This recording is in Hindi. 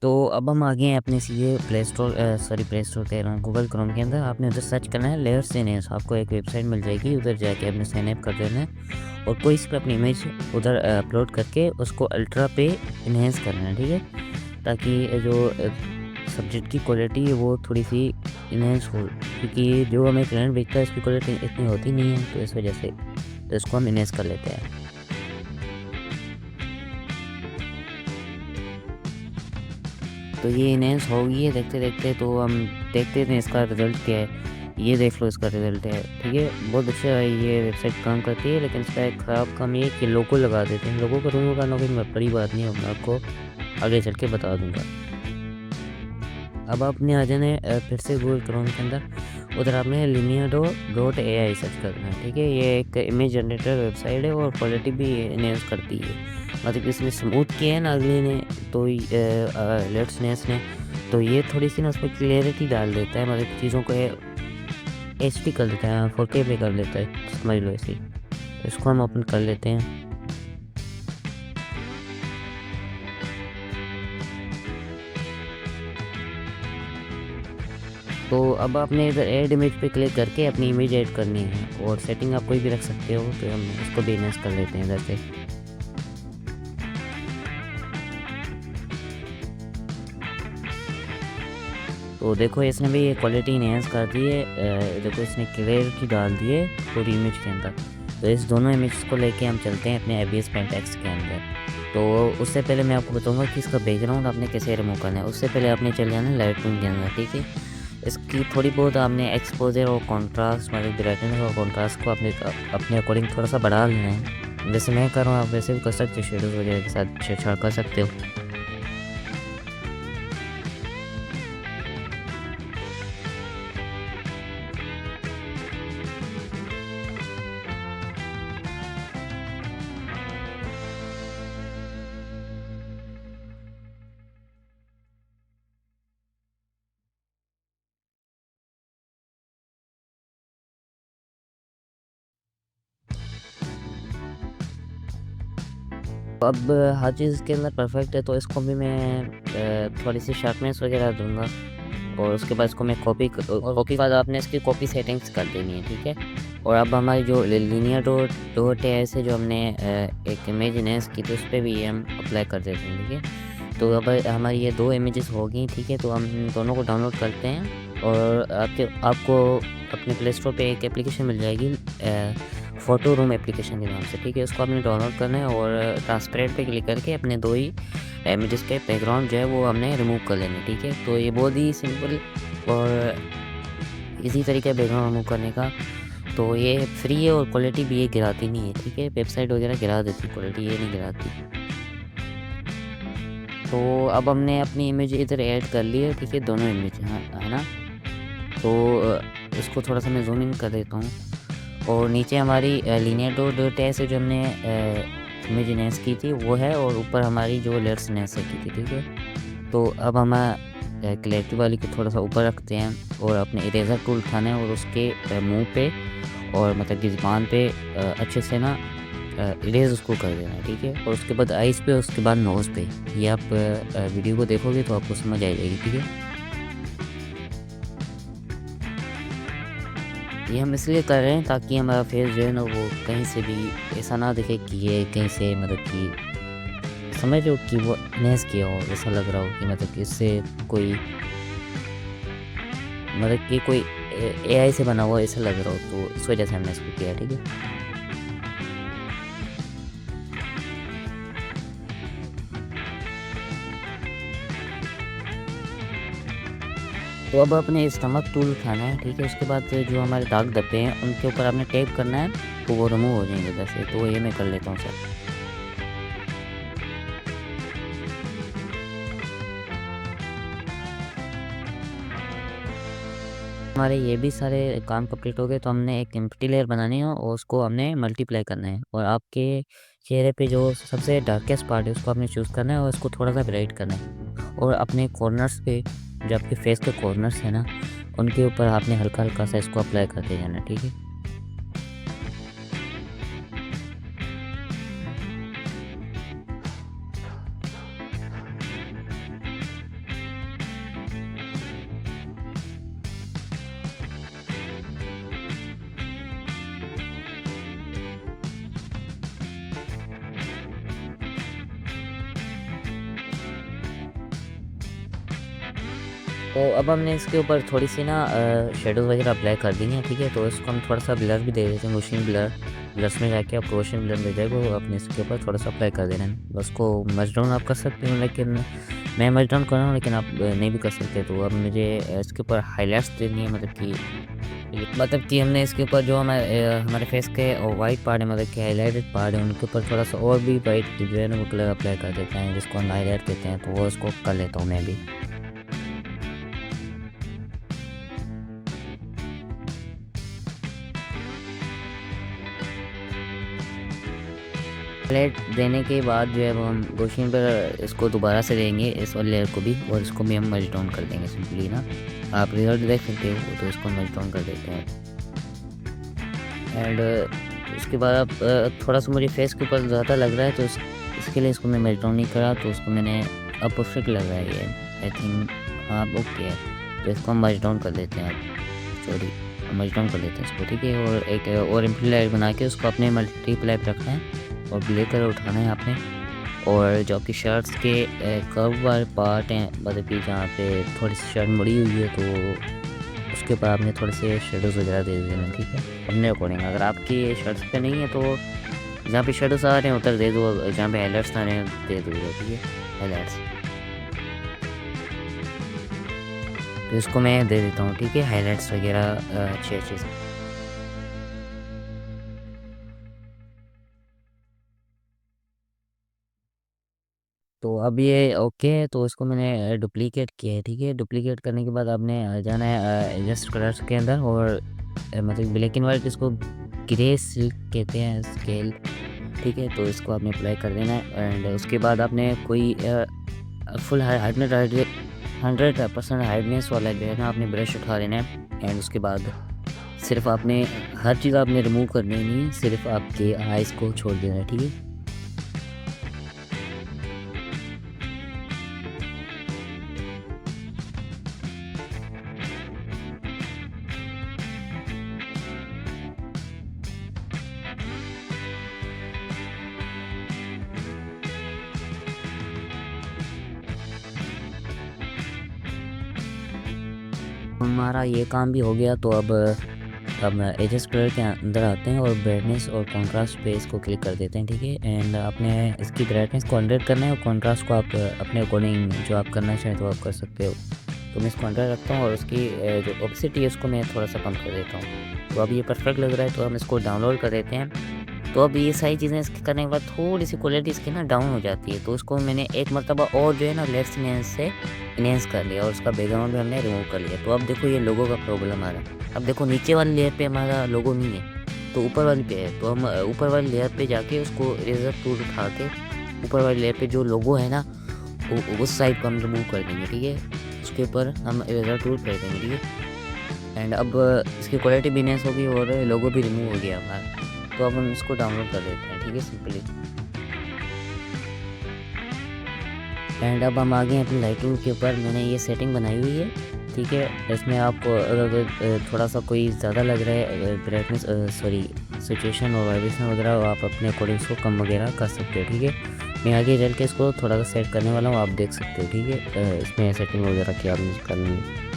तो अब हम आ गए हैं अपने सीधे प्ले स्टोर कह रहा हूँ, गूगल क्रोम के अंदर। आपने उधर सर्च करना है लेयर्स इनहेंस। आपको एक वेबसाइट मिल जाएगी, उधर जाके आपने साइन अप कर देना है और कोई सी भी अपनी इमेज उधर अपलोड करके उसको अल्ट्रा पे इनहेंस करना है, ठीक है, ताकि जो सब्जेक्ट की क्वालिटी है वो थोड़ी सी इनहेंस हो, क्योंकि जो हमें क्लाइंट भेजता है इसकी क्वालिटी इतनी होती नहीं है, तो इस वजह से तो इसको हम इनहेंस कर लेते हैं। तो ये इनहेंस हो गई है देखते देखते, तो हम देखते थे इसका रिज़ल्ट क्या है। ये देख लो इसका रिज़ल्ट है, ठीक है, बहुत अच्छा है। ये वेबसाइट काम करती है, लेकिन इसका एक ख़राब काम ये है कि लोगो लगा देते हैं। लोगों को रिमूव करना कोई बड़ी बात नहीं है, मैं आपको आगे चल के बता दूंगा। अब आपने आ जाना है फिर से गूगल क्रोम के अंदर। उधर आपने linear.ai सर्च करना है, ठीक है। ये एक इमेज जनरेटर वेबसाइट है और क्वालिटी भी इनहेंस करती है। मतलब इसमें स्मूथ किया है ना अगले ने, तो लेट्स ने तो ये थोड़ी सी ना उसमें क्लियरिटी डाल देता है, मतलब चीज़ों को HD कर देता है, 4K पे कर देता है, समझ लो ऐसे ही। तो इसको हम ओपन कर लेते हैं। तो अब आपने इधर ऐड इमेज पे क्लिक करके अपनी इमेज ऐड करनी है, और सेटिंग आप कोई भी रख सकते हो, तो हम इसको भी इनहेंस कर लेते हैं इधर से। तो देखो इसने भी ये क्वालिटी इनहेंस कर दी है। देखो इसने क्लियरिटी डाल दी है पूरी इमेज के अंदर। तो इस दोनों इमेज को लेके हम चलते हैं अपने ABS Paint X के अंदर। तो उससे पहले मैं आपको बताऊंगा कि इसका बैकग्राउंड आपने कैसे रिमूव करना है। उससे पहले आपने चले जाना लाइटरूम के अंदर, ठीक है। इसकी थोड़ी बहुत आपने एक्सपोजर और कॉन्ट्रास्ट, मतलब ब्राइटनेस और कॉन्ट्रास्ट को अपने अकॉर्डिंग थोड़ा सा बढ़ा लेना है। जैसे मैं कर रहा हूँ, आप वैसे भी कर सकते हो, शेडोज़ वगैरह के साथ छेड़छाड़ कर सकते हो। अब हर चीज़ इसके अंदर परफेक्ट है, तो इसको भी मैं थोड़ी सी शार्पनेस वगैरह दूंगा, और उसके बाद इसको मैं कॉपी बाद आपने इसकी कॉपी सेटिंग्स कर देनी है, ठीक है। और अब हमारी जो लिनियर डॉट AI से जो हमने एक इमेज इनहेंस की थी, उस पर भी ये हम अप्लाई कर देते हैं, ठीक है। तो अब हमारी ये 2 इमेजेस हो गई, ठीक है। तो हम इन दोनों को डाउनलोड करते हैं, और आपको अपने प्ले स्टोर पर एक एप्लीकेशन मिल जाएगी फ़ोटो रूम एप्लीकेशन के नाम से, ठीक है। उसको आपने डाउनलोड करना है, और ट्रांसपेरेंट पे क्लिक करके अपने 2 ही इमेजेस के बैकग्राउंड जो है वो हमने रिमूव कर लेना है, ठीक है। तो ये बहुत ही सिंपल और इजी तरीका है बैकग्राउंड रिमूव करने का। तो ये फ्री है और क्वालिटी भी ये गिराती नहीं है, ठीक है। वेबसाइट वगैरह गिरा देती, क्वालिटी ये नहीं गिराती। तो अब हमने अपनी इमेज इधर ऐड कर ली है, ठीक है, दोनों इमेज है ना। तो इसको थोड़ा सा मैं जूम इन कर देता हूँ, और नीचे हमारी linear.ai से जो हमने इमेज इनहेंस की थी वो है, और ऊपर हमारी जो लेयर्स इनहेंस की थी, ठीक है। तो अब हम क्लैरिटी वाली को थोड़ा सा ऊपर रखते हैं, और अपने इरेजर टूल उठाना है, और उसके मुंह पे और मतलब कि ज़ुबान पे अच्छे से ना इरेज उसको कर देना है, ठीक है। और उसके बाद आइज़ पे, उसके बाद नोज़ पे। ये आप वीडियो को देखोगे तो आपको समझ आ जाएगी, ठीक है। ये हम इसलिए कर रहे हैं ताकि हमारा फेस जो है ना वो कहीं से भी ऐसा ना दिखे कि ये कहीं से, मतलब कि समझ लो कि वो इनहेंस किया हो, ऐसा लग रहा हो कि मतलब कि इससे कोई, मतलब कि कोई AI से बना हुआ ऐसा लग रहा हो, तो इस वजह से हमने इसको किया, ठीक है। तो अब अपने स्टमक टूल उठाना है, ठीक है। उसके बाद जो हमारे दाग धब्बे हैं उनके ऊपर आपने टैप करना है, तो वो रिमूव हो जाएंगे इधर से। तो ये मैं कर लेता हूँ सर। हमारे ये भी सारे काम कंप्लीट हो गए, तो हमने एक एम्प्टी लेयर बनानी है, और उसको हमने मल्टीप्लाई करना है, और आपके चेहरे पे जो सबसे डार्केस्ट पार्ट है उसको आपने चूज़ करना है, और उसको थोड़ा सा ब्राइट करना है। और अपने कॉर्नर्स पे, जो आपके फेस के कॉर्नर्स है ना, उनके ऊपर आपने हल्का हल्का सा इसको अप्लाई करते जाना, ठीक है। तो अब हमने इसके ऊपर थोड़ी-सी ना शेडो वगैरह अप्लाई कर दी हैं, ठीक है? तो इसको हम थोड़ा-सा ब्लर भी दे देते हैं, मोशन ब्लर। ब्लर्स में जाके आपको मोशन ब्लर मिल जाएगा, वो आपने इसके ऊपर थोड़ा-सा अप्लाई कर देना है। बस उसको मर्ज डाउन आप कर सकते हो, लेकिन मैं मर्ज डाउन कर रहा हूँ, लेकिन आप नहीं भी कर सकते। तो अब मुझे इसके ऊपर हाइलाइट्स देनी है, मतलब कि हमने इसके ऊपर जो हमारे फेस के वाइट पार्ट है, मतलब कि हाइलाइटेड पार्ट है, उनके ऊपर थोड़ा-सा और भी वाइट जो है ना वो कलर अप्लाई कर देते हैं, जिसको हम हाइलाइट कहते हैं। तो वो इसको कर लेता हूँ मैं भी। हाइलाइट देने के बाद जो है वो हम गोशिन पर इसको दोबारा से देंगे, इस वाले लेयर को भी, और इसको भी हम मर्ज डाउन कर देंगे सिंपली ना। आप रिजल्ट देख सकते हो, तो इसको मर्ज डाउन कर देते हैं। एंड उसके बाद आप थोड़ा-सा मुझे फेस के ऊपर ज़्यादा लग रहा है, तो इसके लिए इसको मैं मर्ज डाउन नहीं करा, तो उसको मैंने अब परफेक्ट लग रहा है ये, आई थिंक। हाँ, ओके है। तो इसको हम मर्ज डाउन कर देते हैं अब, सॉरी, मर्ज डाउन कर देते हैं इसको, ठीक है? और एक और एम्प्लीफायर बना के उसको अपने मल्टीप्लाई पे रखना है और ब्लेड कलर उठाना है आपने। और जो आपकी शर्ट्स के कर्व वाले पार्ट हैं, मतलब कि जहाँ पे थोड़ी सी शर्ट मुड़ी हुई है, तो उसके ऊपर आपने थोड़े से शेडोज़ वगैरह दे देना, ठीक है? अपने अकॉर्डिंग। अगर आपकी शर्ट्स पे नहीं है तो जहाँ पे शेडोज़ आ रहे हैं उधर दे दो, जहाँ पे हाइलाइट्स आ रहे हैं दे दो, ठीक है? हाइलाइट्स। तो इसको मैं दे देता हूँ, ठीक है? हाइलाइट्स वगैरह अच्छे-अच्छे से। तो अब ये ओके है, तो इसको मैंने डुप्लीकेट किया है, ठीक है? डुप्लीकेट करने के बाद आपने जाना है एडजस्ट कलर्स के अंदर, और मतलब ब्लैक एंड वाइट, इसको ग्रे सिल्क कहते हैं, स्केल, ठीक है? तो इसको आपने अप्लाई कर देना है। एंड उसके बाद आपने कोई फुल हार्डनेस 100% हार्डनेस वाला जो है ना, आपने ब्रश उठा लेना है। एंड उसके बाद सिर्फ आपने हर चीज़ आपने रिमूव करनी नहीं है, सिर्फ आपके आइज़ को छोड़ देना है, ठीक है? हमारा ये काम भी हो गया, तो अब हम एडजस्ट कलर के अंदर आते हैं और ब्राइटनेस और कंट्रास्ट पे इसको क्लिक कर देते हैं, ठीक है? एंड आपने इसकी ब्राइटनेस को 100 करना है, और कंट्रास्ट को आप अपने अकॉर्डिंग जो आप करना चाहें तो आप कर सकते हो। तो मैं इसको 100 रखता हूँ, और उसकी जो ऑपोसिटी है उसको मैं थोड़ा सा कम कर देता हूँ। तो अब ये परफेक्ट लग रहा है, तो हम इसको डाउनलोड कर देते हैं। तो अब ये सारी चीज़ें इसके करने के बाद थोड़ी सी क्वालिटी इसकी ना डाउन हो जाती है, तो उसको मैंने एक मरतबा और जो है ना लेफ्ट इनहेंस से इनहेंस कर लिया, और उसका बैकग्राउंड भी हमने रिमूव कर लिया। तो अब देखो ये लोगो का प्रॉब्लम आ रहा है। अब देखो नीचे वाली लेयर पे हमारा लोगो नहीं है, तो ऊपर वाली पे है। तो हम ऊपर वाली लेयर पे जाके उसको इरेजर टूल उठा के ऊपर वाली लेयर पे जो लोगो है ना, उस साइड को हम रिमूव कर देंगे, ठीक है? उसके ऊपर हम इरेजर टूल कर देंगे, ठीक है? एंड अब इसकी क्वालिटी भी इनहेंस होगी और लोगो भी रिमूव हो गया हमारा। तो अब हम इसको डाउनलोड कर देते हैं, ठीक है, सिंपली। एंड अब हम आ गए हैं अपनी लाइटरूम के ऊपर। मैंने ये सेटिंग बनाई हुई है, ठीक है? इसमें आपको अगर थोड़ा सा कोई ज़्यादा लग रहा है ब्राइटनेस, सॉरी, सिचुएशन और वाइब्रेशन वगैरह, आप अपने अकॉर्डिंग इसको कम वगैरह कर सकते हो, ठीक है? मैं आगे चल के इसको थोड़ा सा सेट करने वाला हूँ, आप देख सकते हो, ठीक है? इसमें सेटिंग वगैरह की आप यूज़ कर लेंगे।